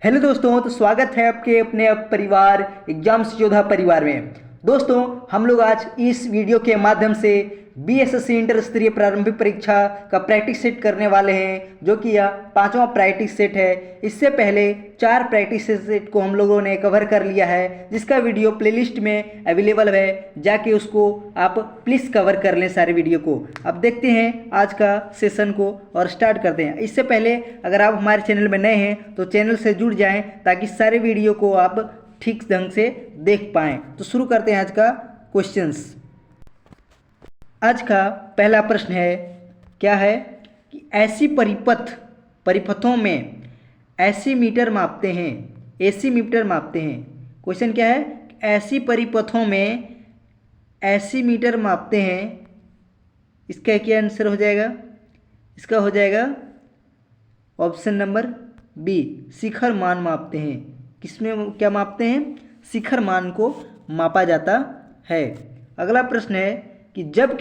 Hello दोस्तों, तो स्वागत है आपके अपने परिवार एग्जाम्स योद्धा परिवार में। दोस्तों, हम लोग आज इस वीडियो के माध्यम से बीएसएससी इंटर स्तरीय प्रारंभिक परीक्षा का प्रैक्टिस सेट करने वाले हैं, जो कि यह पांचवा प्रैक्टिस सेट है। इससे पहले 4 प्रैक्टिस सेट को हम लोगों ने कवर कर लिया है, जिसका वीडियो प्लेलिस्ट में अवेलेबल है, जाके उसको आप प्लीज़ कवर कर लें सारे वीडियो को। अब देखते हैं आज का सेशन को और स्टार्ट करते हैं। इससे पहले अगर आप हमारे चैनल में नए हैं तो चैनल से जुड़ जाएं, ताकि सारे वीडियो को आप ठीक ढंग से देख पाएँ। तो शुरू करते हैं आज का क्वेश्चंस। आज का पहला प्रश्न है, क्या है कि ऐसी परिपथों में ऐसी मीटर मापते हैं, एसी मीटर मापते हैं। क्वेश्चन क्या है, ऐसी परिपथों में ऐसी मीटर मापते हैं। इसका क्या आंसर हो जाएगा? इसका हो जाएगा ऑप्शन नंबर बी, शिखर मान मापते हैं। किसमें क्या मापते हैं? शिखर मान को मापा जाता है। अगला प्रश्न है कि जब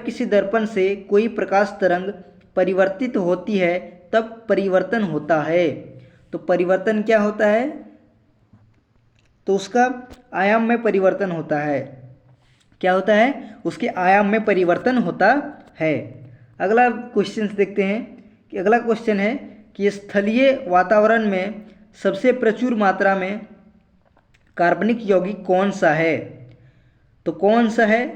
किसी दर्पण से कोई प्रकाश तरंग परिवर्तित होती है तब परिवर्तन होता है। तो परिवर्तन क्या होता है? तो उसका आयाम में परिवर्तन होता है। क्या होता है? उसके आयाम में परिवर्तन होता है। अगला क्वेश्चन देखते हैं कि अगला क्वेश्चन है कि स्थलीय वातावरण में सबसे प्रचुर मात्रा में कार्बनिक यौगिक कौन सा है? तो कौन सा है?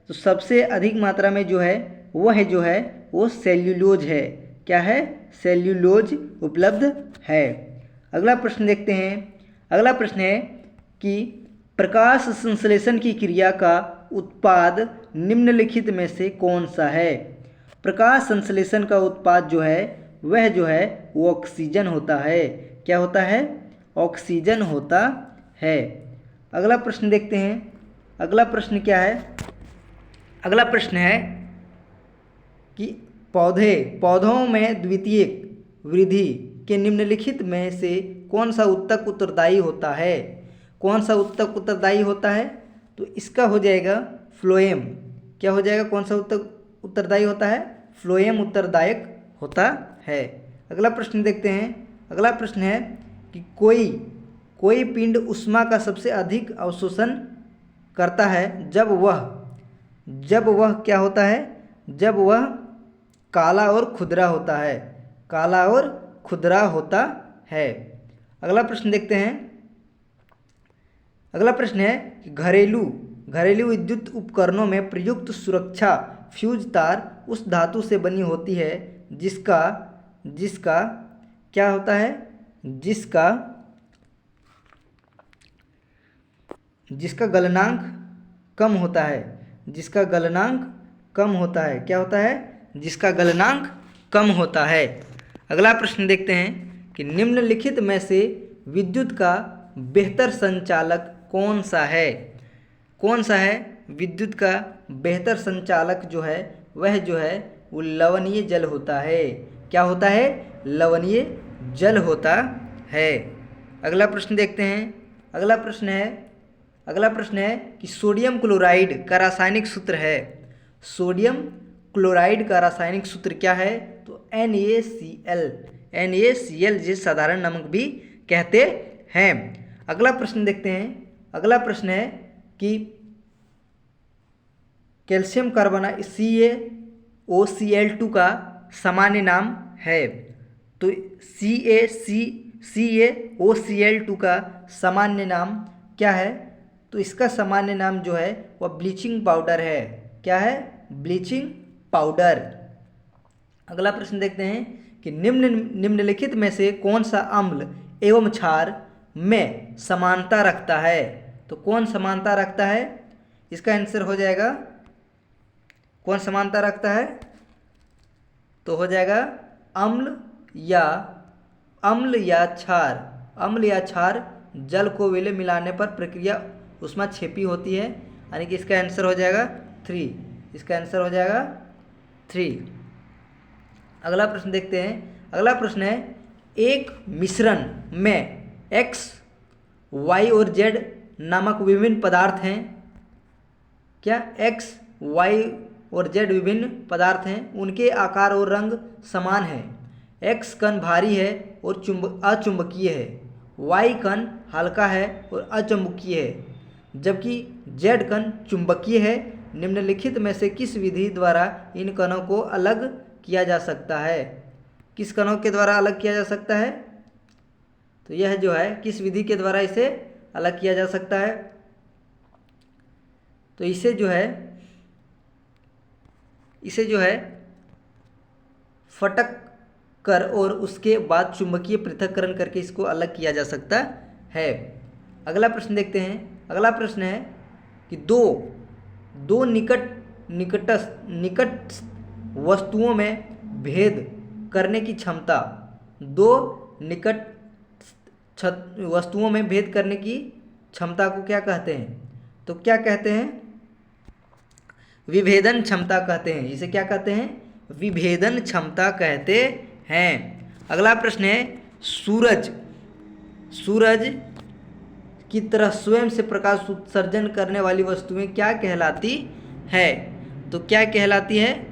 तो सबसे अधिक मात्रा में जो है वो सेल्यूलोज है। क्या है? सेल्यूलोज उपलब्ध है। अगला प्रश्न देखते हैं। अगला प्रश्न है कि प्रकाश संश्लेषण की क्रिया का उत्पाद निम्नलिखित में से कौन सा है? प्रकाश संश्लेषण का उत्पाद जो है वो ऑक्सीजन होता है। क्या होता है? ऑक्सीजन होता है। अगला प्रश्न देखते हैं। अगला प्रश्न क्या है? अगला प्रश्न है कि पौधों में द्वितीयक वृद्धि के निम्नलिखित में से कौन सा ऊतक उत्तरदायी होता है? कौन सा ऊतक उत्तरदायी होता है? तो इसका हो जाएगा फ्लोएम। क्या हो जाएगा? कौन सा ऊतक उत्तरदायी होता है? फ्लोएम उत्तरदायक होता है। अगला प्रश्न देखते हैं। अगला प्रश्न है कि कोई पिंड ऊष्मा का सबसे अधिक अवशोषण करता है जब वह क्या होता है? जब वह काला और खुरदरा होता है। काला और खुरदरा होता है। अगला प्रश्न देखते हैं। अगला प्रश्न है कि घरेलू विद्युत उपकरणों में प्रयुक्त सुरक्षा फ्यूज तार उस धातु से बनी होती है जिसका क्या होता है? जिसका गलनांक कम होता है। जिसका गलनांक कम होता है। क्या होता है? जिसका गलनांक कम होता है। अगला प्रश्न देखते हैं कि निम्नलिखित में से विद्युत का बेहतर संचालक कौन सा है? कौन सा है? विद्युत का बेहतर संचालक जो है वो लवणीय जल होता है। क्या होता है? लवणीय जल होता है। अगला प्रश्न देखते हैं। अगला प्रश्न है कि सोडियम क्लोराइड का रासायनिक सूत्र है। सोडियम क्लोराइड का रासायनिक सूत्र क्या है? तो NaCl जिसे साधारण नमक भी कहते हैं। अगला प्रश्न देखते हैं। अगला प्रश्न है कि कैल्शियम कार्बोनाइड CaOCl2 का सामान्य नाम है। तो CaOCl2 का सामान्य नाम क्या है? तो इसका सामान्य नाम जो है वह ब्लीचिंग पाउडर है। क्या है? Bleaching powder. अगला प्रश्न देखते हैं कि निम्नलिखित में से कौन सा अम्ल एवं क्षार में समानता रखता है? तो कौन समानता रखता है? इसका आंसर हो जाएगा, कौन समानता रखता है? तो हो जाएगा अम्ल या क्षार जल को विलय मिलाने पर प्रक्रिया उष्मा क्षेपी होती है। यानी कि इसका आंसर हो जाएगा 3। इसका आंसर हो जाएगा 3। अगला प्रश्न देखते हैं। अगला प्रश्न है, एक मिश्रण में X, Y और Z नामक विभिन्न पदार्थ हैं। क्या? X, Y और Z विभिन्न पदार्थ हैं। उनके आकार और रंग समान हैं। एक्स कण भारी है और अचुंबकीय है, वाई कण हल्का है और अचुंबकीय है, जबकि जेड कण चुंबकीय है। निम्नलिखित में से किस विधि द्वारा इन कणों को अलग किया जा सकता है? किस कणों के द्वारा अलग किया जा सकता है? तो यह जो है किस विधि के द्वारा इसे अलग किया जा सकता है? तो इसे जो है फटक कर और उसके बाद चुंबकीय पृथक्करण करके इसको अलग किया जा सकता है। अगला प्रश्न देखते हैं। अगला प्रश्न है कि दो निकट वस्तुओं में भेद करने की क्षमता, दो निकट वस्तुओं में भेद करने की क्षमता को क्या कहते हैं? तो क्या कहते हैं? विभेदन क्षमता कहते हैं। इसे क्या कहते हैं? विभेदन क्षमता कहते हैं। अगला प्रश्न है सूरज की तरह स्वयं से प्रकाश उत्सर्जन करने वाली वस्तुएं क्या कहलाती है? तो क्या कहलाती है?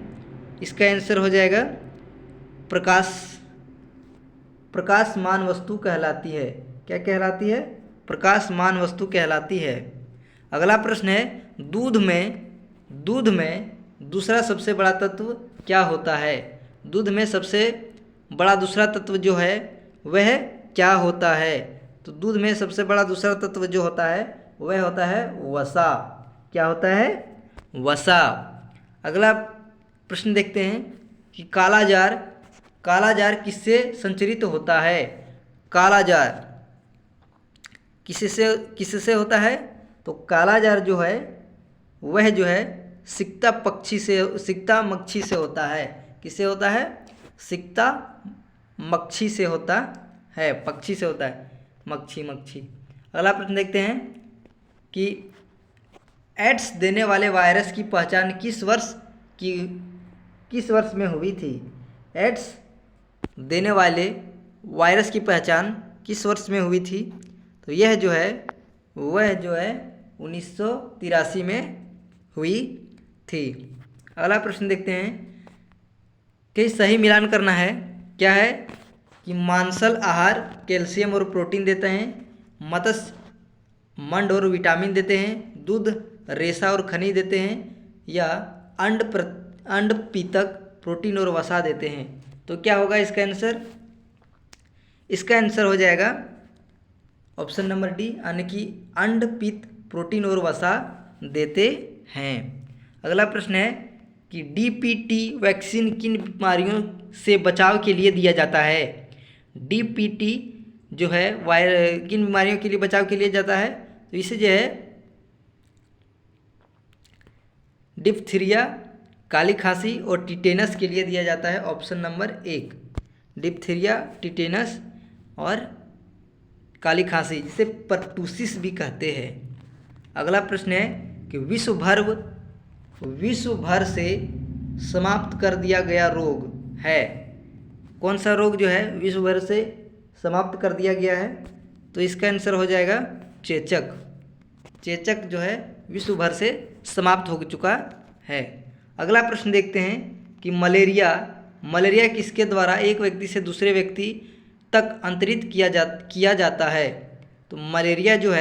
इसका आंसर हो जाएगा प्रकाशमान वस्तु कहलाती है। क्या कहलाती है? प्रकाशमान वस्तु कहलाती है। अगला प्रश्न है दूध में दूसरा सबसे बड़ा तत्व क्या होता है? दूध में सबसे बड़ा दूसरा तत्व जो है वह क्या होता है? तो दूध में सबसे बड़ा दूसरा तत्व जो होता है वह होता है वसा। क्या होता है? वसा। अगला प्रश्न देखते हैं कि कालाजार किससे संचरित होता है? कालाजार किससे होता है? तो कालाजार जो है वह जो है सिकता मक्खी से होता है। किससे होता है? सिकता मक्खी से होता है, पक्षी से होता है, मक्खी। अगला प्रश्न देखते हैं कि एड्स देने वाले वायरस की पहचान किस वर्ष में हुई थी? एड्स देने वाले वायरस की पहचान किस वर्ष में हुई थी? तो यह जो है वह जो है 1983 में हुई थी। अगला प्रश्न देखते हैं कि सही मिलान करना है। क्या है कि मांसल आहार कैल्शियम और प्रोटीन देते हैं, मत्स्य मंड और विटामिन देते हैं, दूध रेशा और खनिज देते हैं, या अंड पीतक प्रोटीन और वसा देते हैं। तो क्या होगा इसका आंसर? इसका आंसर हो जाएगा ऑप्शन नंबर डी, यानी कि अंड पित्त प्रोटीन और वसा देते हैं। अगला प्रश्न है कि डीपीटी वैक्सीन किन बीमारियों से बचाव के लिए दिया जाता है? डीपीटी जो है किन बीमारियों के लिए बचाव के लिए जाता है? तो इसे जो है डिप्थीरिया, काली खांसी और टिटेनस के लिए दिया जाता है। ऑप्शन नंबर 1, डिप्थीरिया, टिटेनस और काली खांसी, जिसे परटूसिस भी कहते हैं। अगला प्रश्न है कि विश्व भर से समाप्त कर दिया गया रोग है? कौन सा रोग जो है विश्व भर से समाप्त कर दिया गया है? तो इसका आंसर हो जाएगा चेचक। चेचक जो है विश्व भर से समाप्त हो चुका है। अगला प्रश्न देखते हैं कि मलेरिया किसके द्वारा एक व्यक्ति से दूसरे व्यक्ति तक अंतरित किया जाता है? तो मलेरिया जो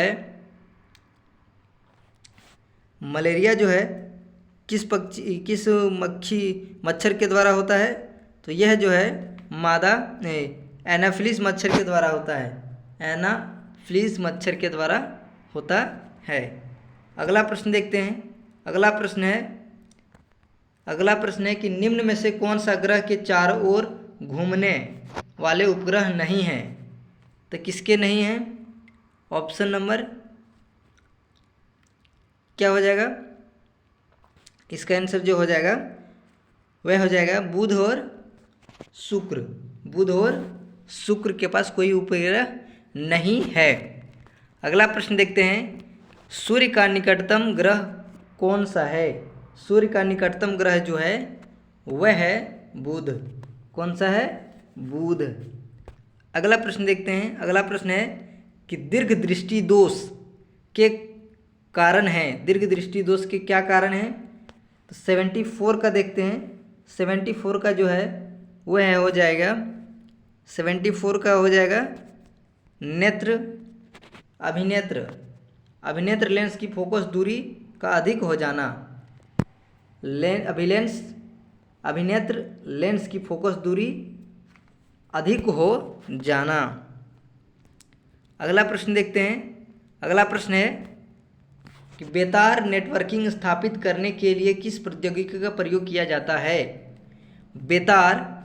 है किस मच्छर के द्वारा होता है? तो यह जो है एनाफिलिस मच्छर के द्वारा होता है। एनाफिलिस मच्छर के द्वारा होता है। अगला प्रश्न देखते हैं। अगला प्रश्न है कि निम्न में से कौन सा ग्रह के चारों ओर घूमने वाले उपग्रह नहीं है? तो किसके नहीं हैं? ऑप्शन नंबर क्या हो जाएगा? इसका आंसर जो हो जाएगा वह हो जाएगा बुध और शुक्र। बुध और शुक्र के पास कोई उपग्रह नहीं है। अगला प्रश्न देखते हैं, सूर्य का निकटतम ग्रह कौन सा है? सूर्य का निकटतम ग्रह जो है वह है बुध। कौन सा है? बुध। अगला प्रश्न देखते हैं। अगला प्रश्न है कि दीर्घ दृष्टि दोष के कारण हैं। दीर्घ दृष्टि दोष के क्या कारण हैं? तो 74 का देखते हैं। 74 का जो है वह हो जाएगा 74 का हो जाएगा नेत्र अभिनेत्र अभिनेत्र लेंस की फोकस दूरी का अधिक हो जाना। अभिनेत्र लेंस की फोकस दूरी अधिक हो जाना। अगला प्रश्न देखते हैं। अगला प्रश्न है कि बेतार नेटवर्किंग स्थापित करने के लिए किस प्रौद्योगिकी का प्रयोग किया जाता है। बेतार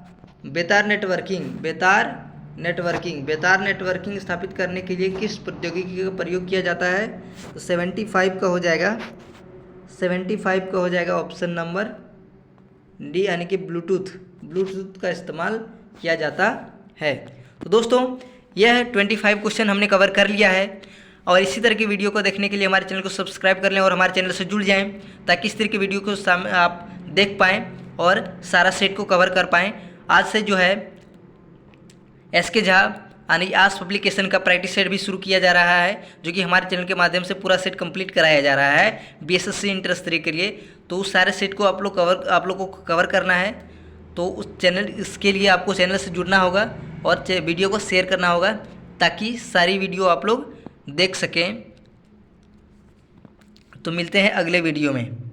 नेटवर्किंग स्थापित करने के लिए किस प्रौद्योगिकी का प्रयोग किया जाता है। तो 75 का हो जाएगा 75 का हो जाएगा ऑप्शन नंबर डी, यानी कि ब्लूटूथ का इस्तेमाल किया जाता है। तो दोस्तों यह 25 क्वेश्चन हमने कवर कर लिया है, और इसी तरह की वीडियो को देखने के लिए हमारे चैनल को सब्सक्राइब कर लें और हमारे चैनल से जुड़ जाएं, ताकि इस तरह की वीडियो को आप देख पाएँ और सारा सेट को कवर कर पाएँ। आज से जो है एसके झा यानी आस पब्लिकेशन का प्रैक्टिस सेट भी शुरू किया जा रहा है, जो कि हमारे चैनल के माध्यम से पूरा सेट कंप्लीट कराया जा रहा है बीएसएससी इंटर 3 के लिए। तो उस सारे सेट को आप लोग को कवर करना है। तो उस चैनल इसके लिए आपको चैनल से जुड़ना होगा और वीडियो को शेयर करना होगा, ताकि सारी वीडियो आप लोग देख सकें। तो मिलते हैं अगले वीडियो में।